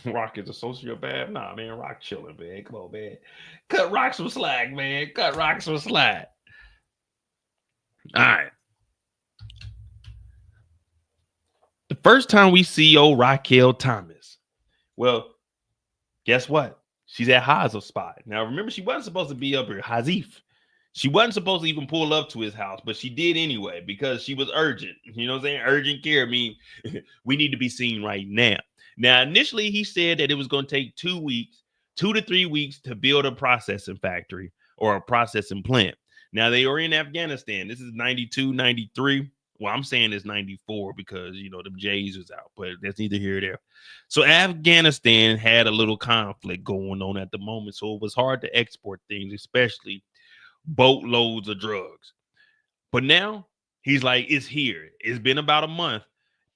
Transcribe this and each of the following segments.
Rock is a sociopath. Nah, man, Rock chilling, man. Come on, man. Cut Rock some slack, man. Cut Rock some slack. All right. The first time we see old Raquel Thomas, well, guess what? She's at Hazel's spot. Now, remember, she wasn't supposed to be up here. Hazif. She wasn't supposed to even pull up to his house, but she did anyway because she was urgent. You know what I'm saying? Urgent care. I mean, we need to be seen right now. Now, initially, he said that it was going to take 2 weeks, 2 to 3 weeks to build a processing factory or a processing plant. Now, they are in Afghanistan. This is 92, 93. Well, I'm saying it's 94 because, the Jays was out, but that's neither here nor there. So Afghanistan had a little conflict going on at the moment. So it was hard to export things, especially boatloads of drugs. But now he's like, it's here. It's been about a month,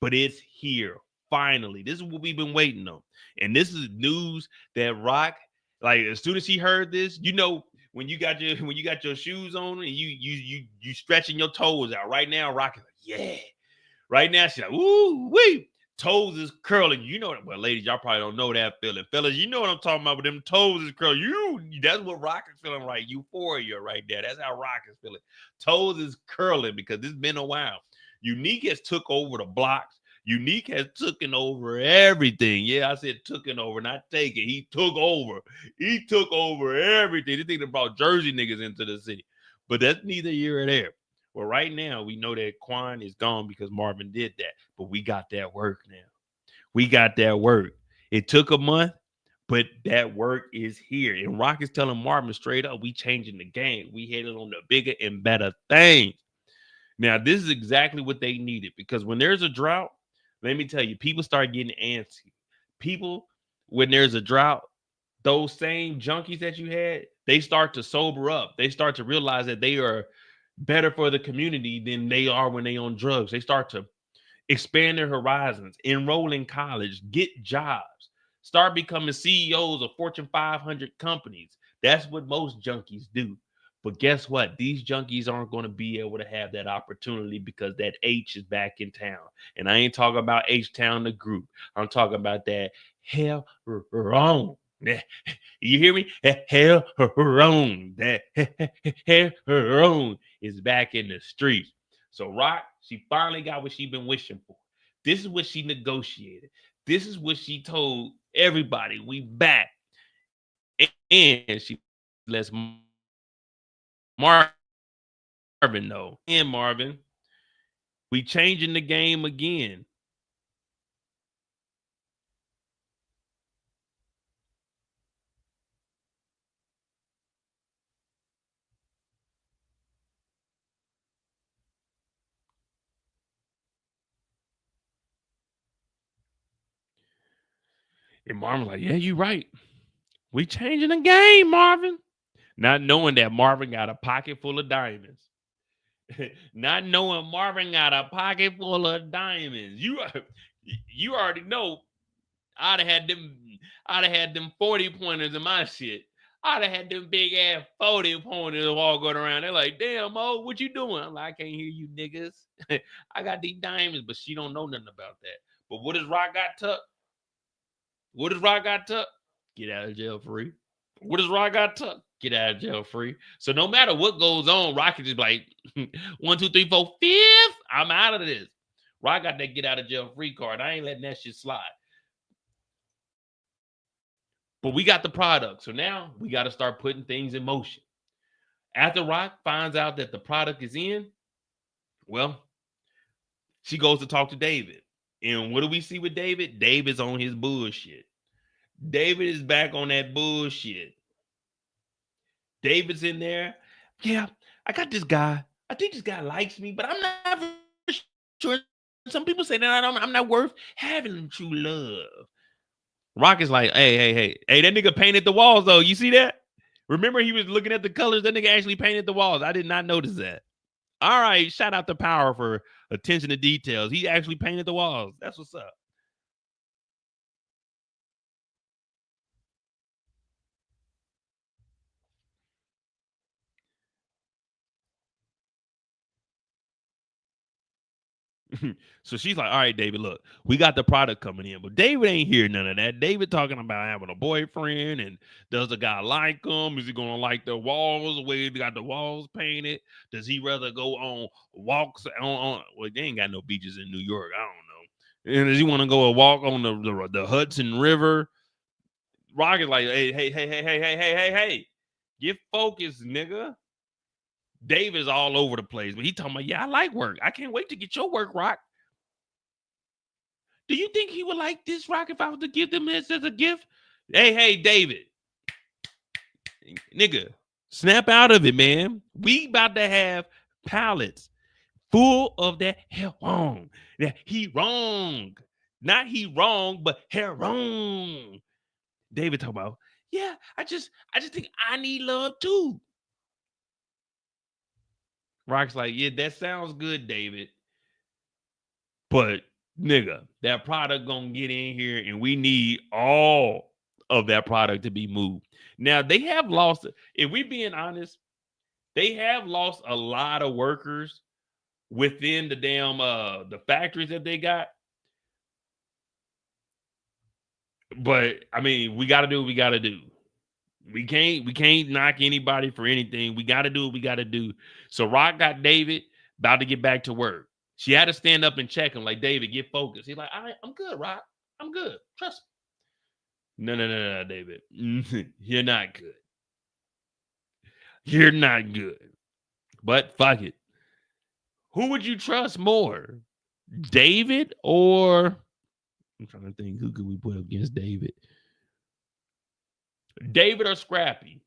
but it's here. Finally. This is what we've been waiting on. And this is news that Rock, like as soon as he heard this, when you got your shoes on and you stretching your toes out. Right now, Rock is like, yeah. Right now, she's like, ooh, wee. Toes is curling. You know what? Well, ladies, y'all probably don't know that feeling. Fellas, you know what I'm talking about, but them toes is curling. That's what Rock is feeling right. Euphoria right there. That's how Rock is feeling. Toes is curling because it's been a while. Unique has took over the blocks. Unique has taken over everything. Yeah, I said tooken over, not take it. He took over. He took over everything. They think they brought Jersey niggas into the city. But that's neither here or there. Well, right now, we know that Quan is gone because Marvin did that. But we got that work now. We got that work. It took a month, but that work is here. And Rock is telling Marvin straight up, we changing the game. We headed on the bigger and better things. Now, this is exactly what they needed because when there's a drought, let me tell you, people start getting antsy. People, when there's a drought, those same junkies that you had, they start to sober up. They start to realize that they are better for the community than they are when they on drugs. They start to expand their horizons, enroll in college, get jobs, start becoming CEOs of Fortune 500 companies. That's what most junkies do. But guess what? These junkies aren't going to be able to have that opportunity because that H is back in town. And I ain't talking about H Town, the group. I'm talking about that hell wrong. You hear me? Hell wrong. That hell wrong is back in the streets. So Rock, she finally got what she been wishing for. This is what she negotiated. This is what she told everybody. We back. And she lets Marvin know. And Marvin, we changing the game again. And Marvin's like, yeah, you right. We changing the game, Marvin. Not knowing that Marvin got a pocket full of diamonds. Not knowing Marvin got a pocket full of diamonds. You already know I'd have had them 40 pointers in my shit. I'd have had them big ass 40 pointers all going around. They're like, damn, Mo, what you doing? I'm like, I can't hear you niggas. I got these diamonds, but she don't know nothing about that. But what does Rock got tucked? What does Rock got tucked? Get out of jail free. What does Rock got tucked? Get out of jail free. So no matter what goes on, Rock is just like, 1, 2, 3, 4, 5th. I'm out of this. Rock got that get out of jail free card. I ain't letting that shit slide. But we got the product. So now we got to start putting things in motion. After Rock finds out that the product is in, well, she goes to talk to David. And what do we see with David? David's on his bullshit. David is back on that bullshit. David's in there. Yeah, I got this guy. I think this guy likes me, but I'm not sure. Some people say that I'm not worth having true love. Rock is like, hey, that nigga painted the walls though. You see that? Remember he was looking at the colors. That nigga actually painted the walls. I did not notice that. All right, shout out to Power for attention to details. He actually painted the walls. That's what's up. So she's like, all right, David, look, we got the product coming in, but David ain't hear none of that. David talking about having a boyfriend, and does the guy like him? Is he gonna like the walls the way they got the walls painted? Does he rather go on walks on well, they ain't got no beaches in New York. I don't know. And does he want to go a walk on the Hudson River? Rock is like, hey, get focused, nigga. David's all over the place, but he talking about, yeah, I like work. I can't wait to get your work, Rock. Do you think he would like this, Rock, if I was to give them this as a gift? Hey, David. Nigga, snap out of it, man. We about to have pallets full of that hell wrong. That he wrong. Not he wrong, but hair wrong. David talking about, yeah, I just think I need love too. Rock's like, yeah, that sounds good, David. But nigga, that product gonna get in here, and we need all of that product to be moved. Now they have lost. If we being honest, they have lost a lot of workers within the damn the factories that they got. But I mean, we got to do what we got to do. We can't knock anybody for anything. We got to do what we got to do. So Rock got David about to get back to work. She had to stand up and check him, like, David, get focused. He's like, all right, I'm good, Rock. I'm good. Trust me. No, David. You're not good. You're not good. But fuck it. Who would you trust more? David or I'm trying to think, who could we put up against David? David or Scrappy?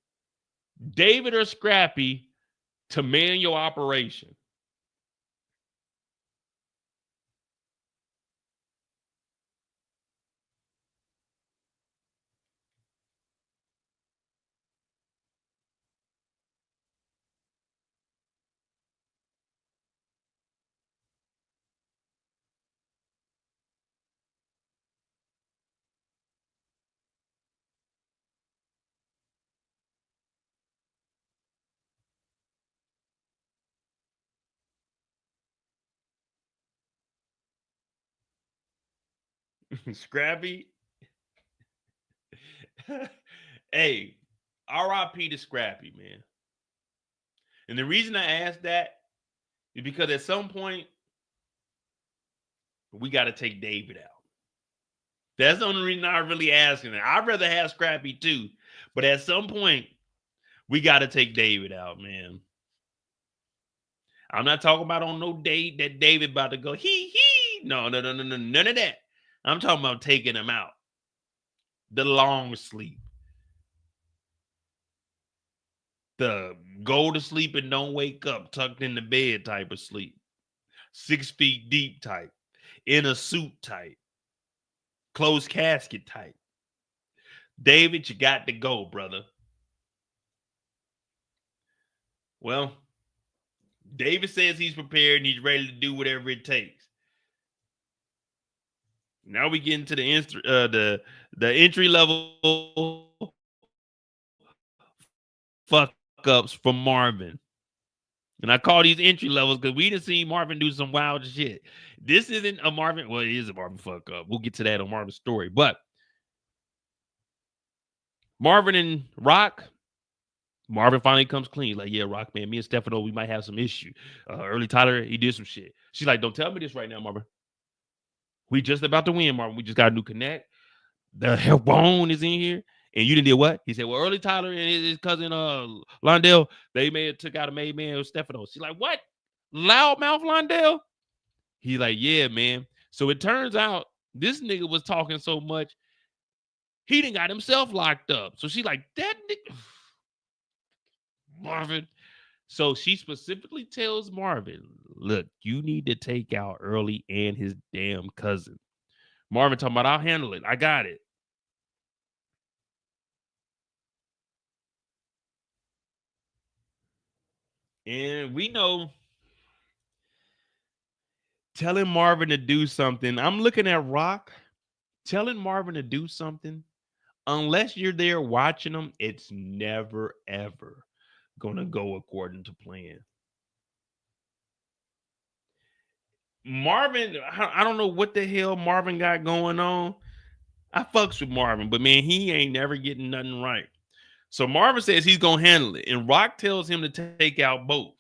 David or Scrappy to man your operation? Scrappy? Hey, RIP to Scrappy, man. And the reason I asked that is because at some point, we got to take David out. That's the only reason I'm really asking it. I'd rather have Scrappy too. But at some point, we got to take David out, man. I'm not talking about on no date that David about to go, he. No, none of that. I'm talking about taking him out. The long sleep. The go to sleep and don't wake up, tucked in the bed type of sleep. 6 feet deep type. In a suit type. Closed casket type. David, you got to go, brother. Well, David says he's prepared and he's ready to do whatever it takes. Now we get into the entry level fuck ups from Marvin. And I call these entry levels because we done seen Marvin do some wild shit. This isn't a Marvin. Well, it is a Marvin fuck up. We'll get to that on Marvin's story. But Marvin and Rock, Marvin finally comes clean. Like, yeah, Rock, man, me and Stefano, we might have some issue. Early Tyler, he did some shit. She's like, don't tell me this right now, Marvin. We just about to win, Marvin. We just got a new connect. The hell bone is in here. And you didn't do what? He said, well, Early Tyler and his cousin Londell, they may have took out a maid man with Stefano. She's like, what? Loudmouth Londell? He's like, yeah, man. So it turns out this nigga was talking so much, he done got himself locked up. So she's like, that nigga, Marvin. So she specifically tells Marvin, look, you need to take out Early and his damn cousin. Marvin talking about, I'll handle it. I got it. And we know telling Marvin to do something. I'm looking at Rock telling Marvin to do something. Unless you're there watching them, it's never, ever going to go according to plan. Marvin, I don't know what the hell Marvin got going on. I fucks with Marvin, but man, he ain't never getting nothing right. So Marvin says he's gonna handle it, and Rock tells him to take out both.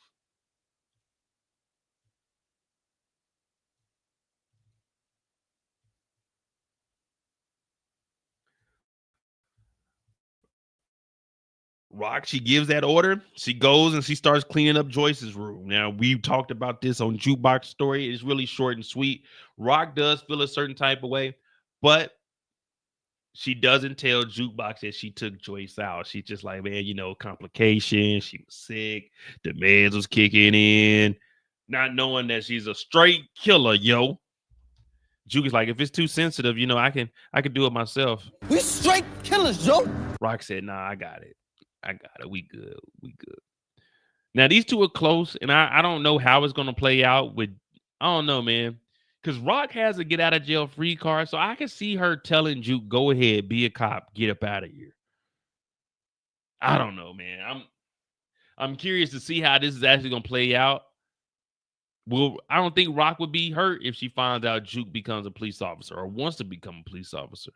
Rock, she gives that order. She goes and she starts cleaning up Joyce's room. Now, we've talked about this on Jukebox Story. It's really short and sweet. Rock does feel a certain type of way, but she doesn't tell Jukebox that she took Joyce out. She's just like, man, complications. She was sick. The meds was kicking in. Not knowing that she's a straight killer, yo. Juke is like, if it's too sensitive, I can do it myself. We straight killers, Joe. Rock said, nah, I got it. We good. Now, these two are close, and I don't know how it's going to play out with, I don't know, man. Because Rock has a get out of jail free card, so I can see her telling Juke, go ahead, be a cop, get up out of here. I don't know, man. I'm curious to see how this is actually going to play out. Well, I don't think Rock would be hurt if she finds out Juke becomes a police officer or wants to become a police officer.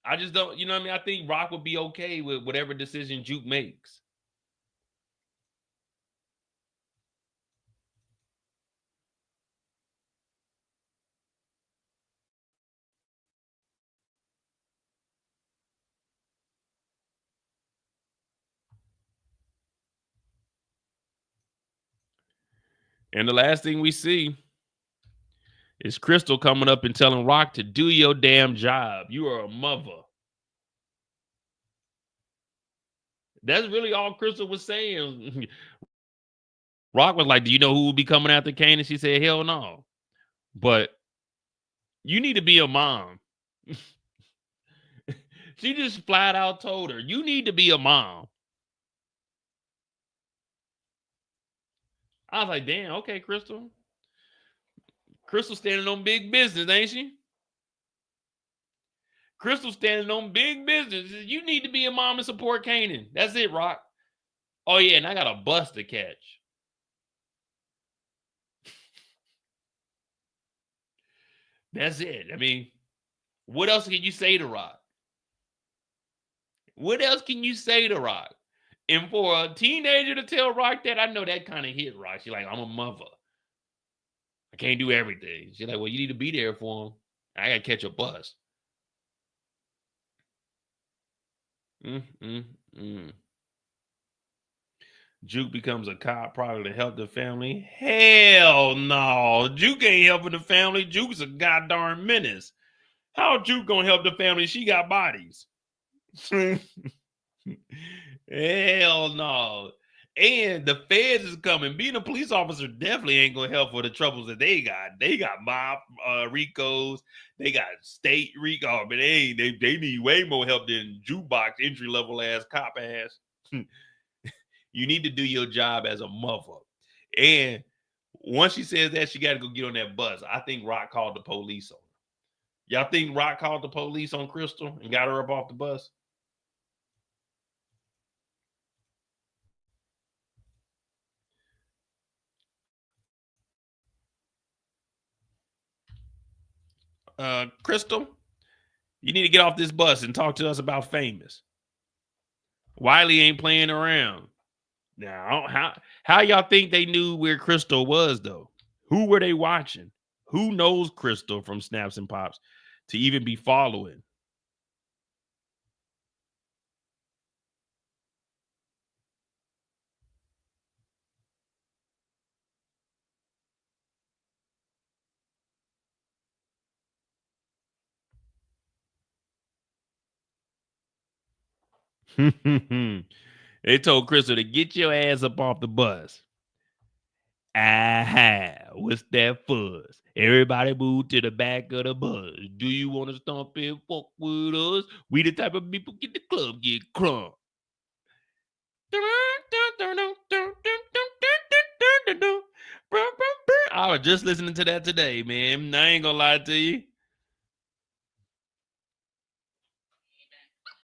I just don't, you know what I mean? I think Rock would be okay with whatever decision Juke makes. And the last thing we see is Crystal coming up and telling Rock to do your damn job. You are a mother. That's really all Crystal was saying. Rock was like, do you know who will be coming after Kanan? She said, hell no. But you need to be a mom. She just flat out told her, you need to be a mom. I was like, damn, okay, Crystal. Crystal standing on big business, ain't she? Crystal standing on big business. You need to be a mom and support Kanan. That's it, Rock. Oh, yeah, and I got a bus to catch. That's it. I mean, what else can you say to Rock? What else can you say to Rock? And for a teenager to tell Rock that, I know that kind of hit Rock. She's like, I'm a mother. I can't do everything. She's like, well, you need to be there for him. I got to catch a bus. Juke becomes a cop probably to help the family. Hell no. Juke ain't helping the family. Juke's a goddamn menace. How Juke gonna help the family? She got bodies. Hell no. And the feds is coming. Being a police officer definitely ain't gonna help for the troubles that they got. They got mob Ricos. They got state Rico, but they need way more help than Jukebox entry level ass cop ass. You need to do your job as a mother. And once she says that, she got to go get on that bus. I think Rock called the police on her. Y'all think Rock called the police on Crystal and got her up off the bus? Crystal, you need to get off this bus and talk to us about Famous. Wiley ain't playing around. Now, how y'all think they knew where Crystal was, though? Who were they watching? Who knows Crystal from Snaps and Pops to even be following? They told Crystal to get your ass up off the bus. What's that fuzz? Everybody move to the back of the bus. Do you want to stomp and fuck with us? We the type of people get the club get crunk. I was just listening to that today, man. I ain't gonna lie to you.